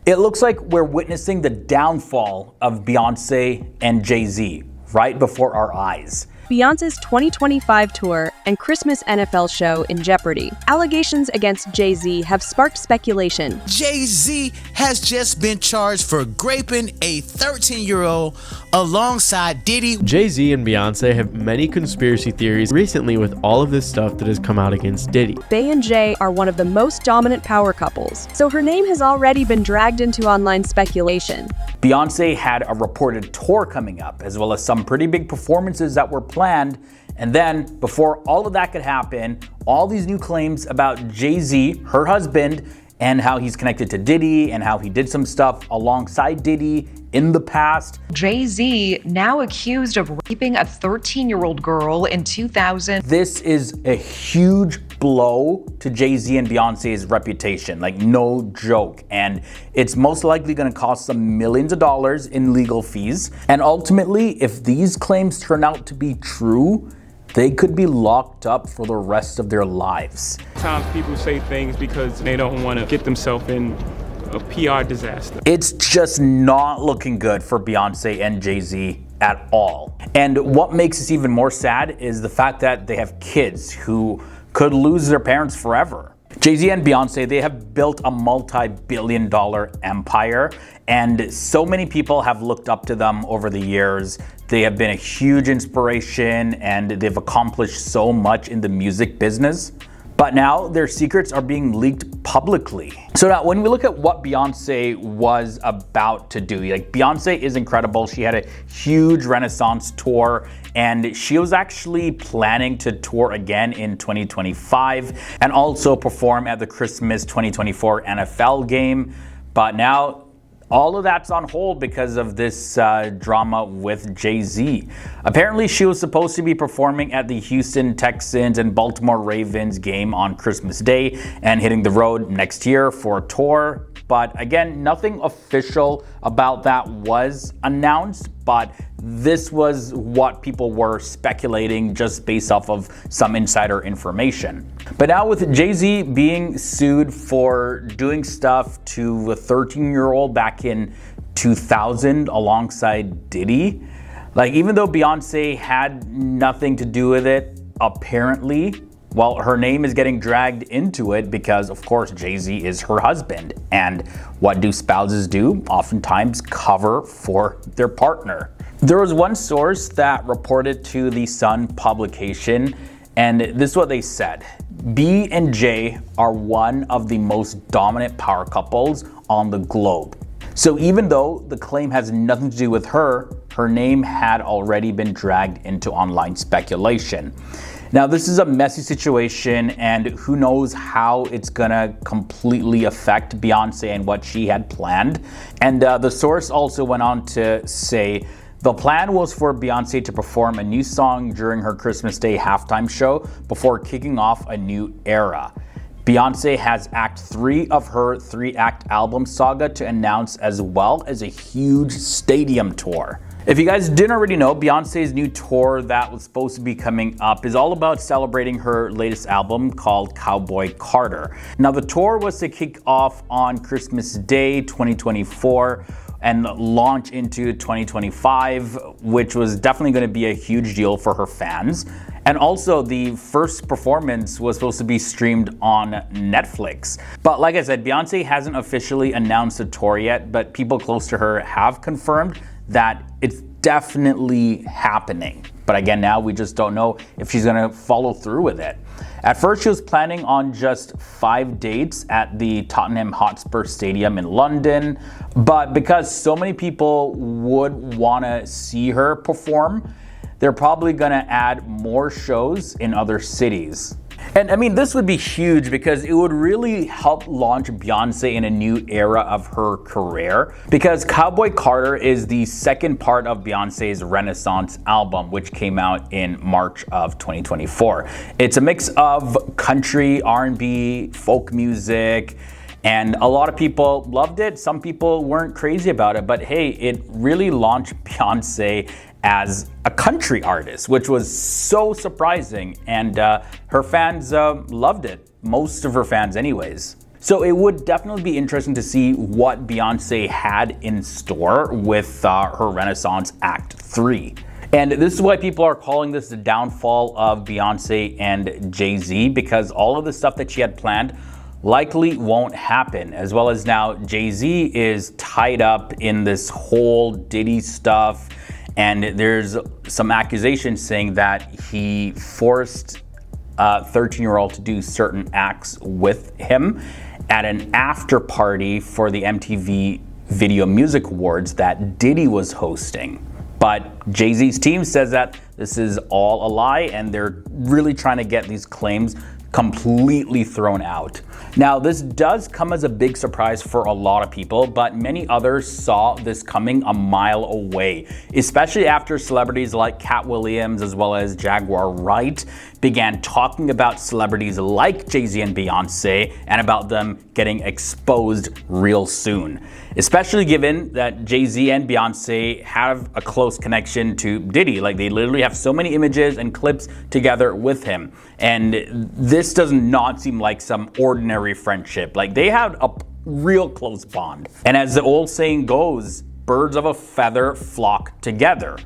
It looks like we're witnessing the downfall of Beyonce and Jay-Z right before our eyes. Beyonce's 2025 tour and Christmas NFL show in jeopardy. Allegations against Jay-Z have sparked speculation. Jay-Z has just been charged for raping a 13-year-old alongside Diddy. Jay-Z and Beyonce have many conspiracy theories recently with all of this stuff that has come out against Diddy. Bey and Jay are one of the most dominant power couples, so her name has already been dragged into online speculation. Beyonce had a reported tour coming up, as well as some pretty big performances that were planned. And then, before all of that could happen, all these new claims about Jay-Z, her husband, and how he's connected to Diddy and how he did some stuff alongside Diddy in the past. Jay-Z now accused of raping a 13-year-old girl in 2000. This is a huge blow to Jay-Z and Beyonce's reputation, like no joke. And it's most likely gonna cost them millions of dollars in legal fees. And ultimately, if these claims turn out to be true, they could be locked up for the rest of their lives. Sometimes people say things because they don't want to get themselves in a PR disaster. It's just not looking good for Beyonce and Jay-Z at all. And what makes this even more sad is the fact that they have kids who could lose their parents forever. Jay-Z and Beyonce, they have built a multi-billion-dollar empire, and so many people have looked up to them over the years. They have been a huge inspiration, and they've accomplished so much in the music business. But now their secrets are being leaked publicly. So now when we look at what Beyonce was about to do, like Beyonce is incredible. She had a huge Renaissance tour, and she was actually planning to tour again in 2025 and also perform at the Christmas 2024 NFL game. But now all of that's on hold because of this drama with Jay-Z. Apparently, she was supposed to be performing at the Houston Texans and Baltimore Ravens game on Christmas Day and hitting the road next year for a tour. But again, nothing official about that was announced, but this was what people were speculating just based off of some insider information. But now with Jay-Z being sued for doing stuff to a 13-year-old back in 2000 alongside Diddy, like even though Beyonce had nothing to do with it, apparently, well, her name is getting dragged into it because, of course, Jay-Z is her husband. And what do spouses do? Oftentimes cover for their partner. There was one source that reported to the Sun publication, and this is what they said. B and J are one of the most dominant power couples on the globe. So even though the claim has nothing to do with her, her name had already been dragged into online speculation. Now, this is a messy situation, and who knows how it's gonna completely affect Beyonce and what she had planned. And the source also went on to say, the plan was for Beyonce to perform a new song during her Christmas Day halftime show before kicking off a new era. Beyonce has Act 3 of her 3-act album saga to announce, as well as a huge stadium tour. If you guys didn't already know, Beyonce's new tour that was supposed to be coming up is all about celebrating her latest album called Cowboy Carter. Now, the tour was to kick off on Christmas Day 2024 and launch into 2025, which was definitely going to be a huge deal for her fans. And also, the first performance was supposed to be streamed on Netflix. But like I said, Beyonce hasn't officially announced the tour yet, but people close to her have confirmed that it's definitely happening. But again, now we just don't know if she's gonna follow through with it. At first, she was planning on just 5 dates at the Tottenham Hotspur Stadium in London. But because so many people would wanna see her perform, they're probably gonna add more shows in other cities. And I mean, this would be huge because it would really help launch Beyonce in a new era of her career, because Cowboy Carter is the second part of Beyonce's Renaissance album, which came out in March of 2024. It's a mix of country, R&B, folk music, and a lot of people loved it. Some people weren't crazy about it, but hey, it really launched Beyonce as a country artist, which was so surprising, and her fans loved it. Most of her fans anyways. So it would definitely be interesting to see what Beyonce had in store with her Renaissance Act 3. And this is why people are calling this the downfall of Beyonce and Jay-Z, because all of the stuff that she had planned likely won't happen, as well as now Jay-Z is tied up in this whole Diddy stuff, and there's some accusations saying that he forced a 13-year-old to do certain acts with him at an after party for the MTV Video Music Awards that Diddy was hosting. But Jay-Z's team says that this is all a lie, and they're really trying to get these claims completely thrown out. Now, this does come as a big surprise for a lot of people, but many others saw this coming a mile away, especially after celebrities like Cat Williams as well as Jaguar Wright began talking about celebrities like Jay-Z and Beyonce and about them getting exposed real soon. Especially given that Jay-Z and Beyonce have a close connection to Diddy. Like, they literally have so many images and clips together with him. And this does not seem like some ordinary friendship. Like, they had a real close bond. And as the old saying goes, birds of a feather flock together.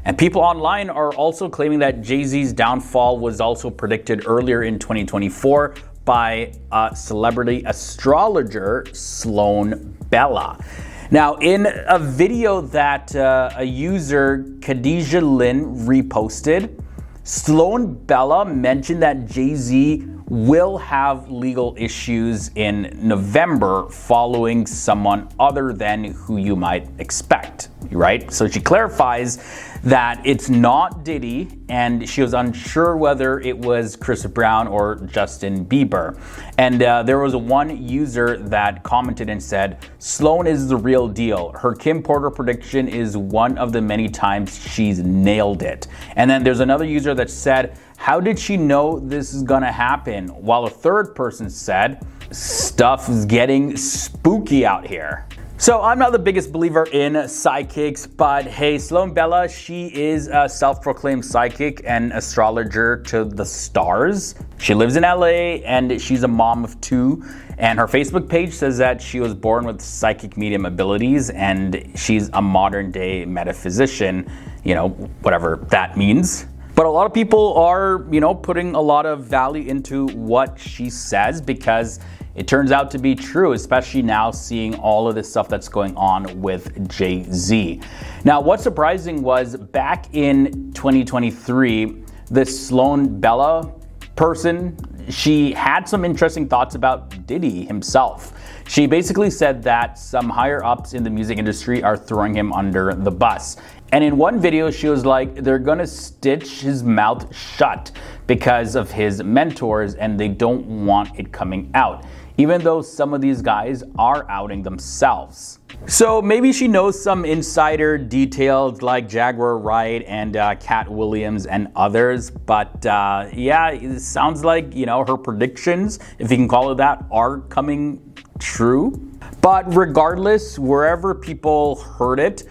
And people online are also claiming that Jay-Z's downfall was also predicted earlier in 2024 by a celebrity astrologer, Sloan Bella. Now, in a video that a user, Khadijah Lynn, reposted, Sloan Bella mentioned that Jay-Z will have legal issues in November following someone other than who you might expect, right? So she clarifies that it's not Diddy, and she was unsure whether it was Chris Brown or Justin Bieber. And there was one user that commented and said, "Sloan is the real deal. Her Kim Porter prediction is one of the many times she's nailed it." And then there's another user that said, "How did she know this is gonna happen?" While a third person said, "Stuff is getting spooky out here." So I'm not the biggest believer in psychics, but hey, Sloan Bella, she is a self-proclaimed psychic and astrologer to the stars. She lives in LA and she's a mom of 2. And her Facebook page says that she was born with psychic medium abilities and she's a modern day metaphysician, you know, whatever that means. But a lot of people are, you know, putting a lot of value into what she says because it turns out to be true, especially now seeing all of this stuff that's going on with Jay-Z. Now, what's surprising was back in 2023, this Sloan Bella person, she had some interesting thoughts about Diddy himself. She basically said that some higher ups in the music industry are throwing him under the bus. And in one video, she was like, they're gonna stitch his mouth shut because of his mentors and they don't want it coming out, even though some of these guys are outing themselves. So maybe she knows some insider details like Jaguar Wright and Cat Williams and others, but yeah, it sounds like, you know, her predictions, if you can call it that, are coming true. But regardless, wherever people heard it,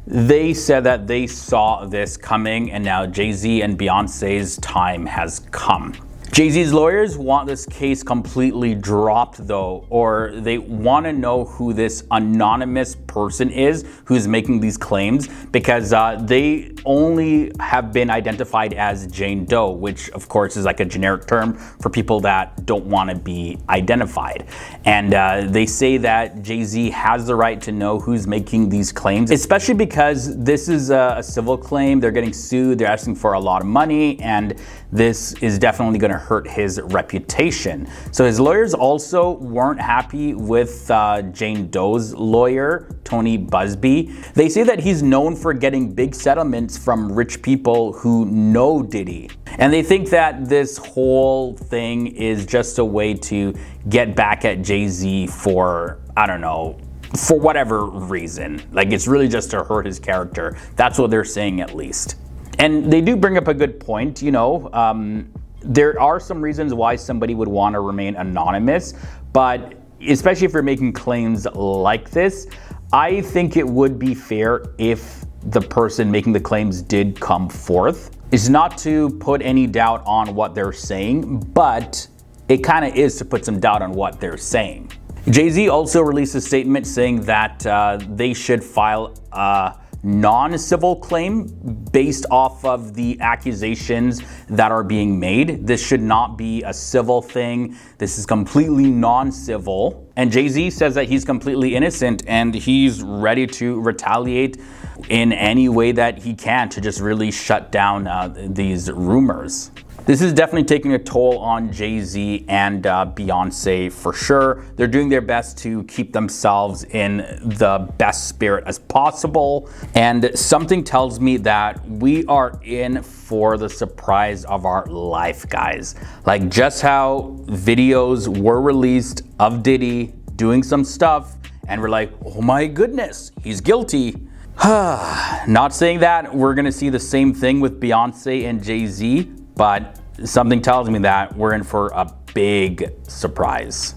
they said that they saw this coming, and now Jay-Z and Beyonce's time has come. Jay-Z's lawyers want this case completely dropped though, or they want to know who this anonymous person is who's making these claims, because they only have been identified as Jane Doe, which of course is like a generic term for people that don't want to be identified. And they say that Jay-Z has the right to know who's making these claims, especially because this is a civil claim. They're getting sued, they're asking for a lot of money, and this is definitely going to hurt his reputation. So his lawyers also weren't happy with Jane Doe's lawyer, Tony Busby. They say that he's known for getting big settlements from rich people who know Diddy. And they think that this whole thing is just a way to get back at Jay-Z for, I don't know, for whatever reason. Like, it's really just to hurt his character. That's what they're saying, at least. And they do bring up a good point, you know, there are some reasons why somebody would want to remain anonymous, but especially if you're making claims like this, I think it would be fair if the person making the claims did come forth. It's not to put any doubt on what they're saying, but it kind of is to put some doubt on what they're saying. Jay-Z also released a statement saying that they should file a non-civil claim based off of the accusations that are being made. This should not be a civil thing. This is completely non-civil. And Jay-Z says that he's completely innocent and he's ready to retaliate in any way that he can to just really shut down these rumors. This is definitely taking a toll on Jay-Z and Beyonce for sure. They're doing their best to keep themselves in the best spirit as possible. And something tells me that we are in for the surprise of our life, guys. Like just how videos were released of Diddy doing some stuff and we're like, oh my goodness, he's guilty. Not saying that we're gonna see the same thing with Beyonce and Jay-Z, but something tells me that we're in for a big surprise.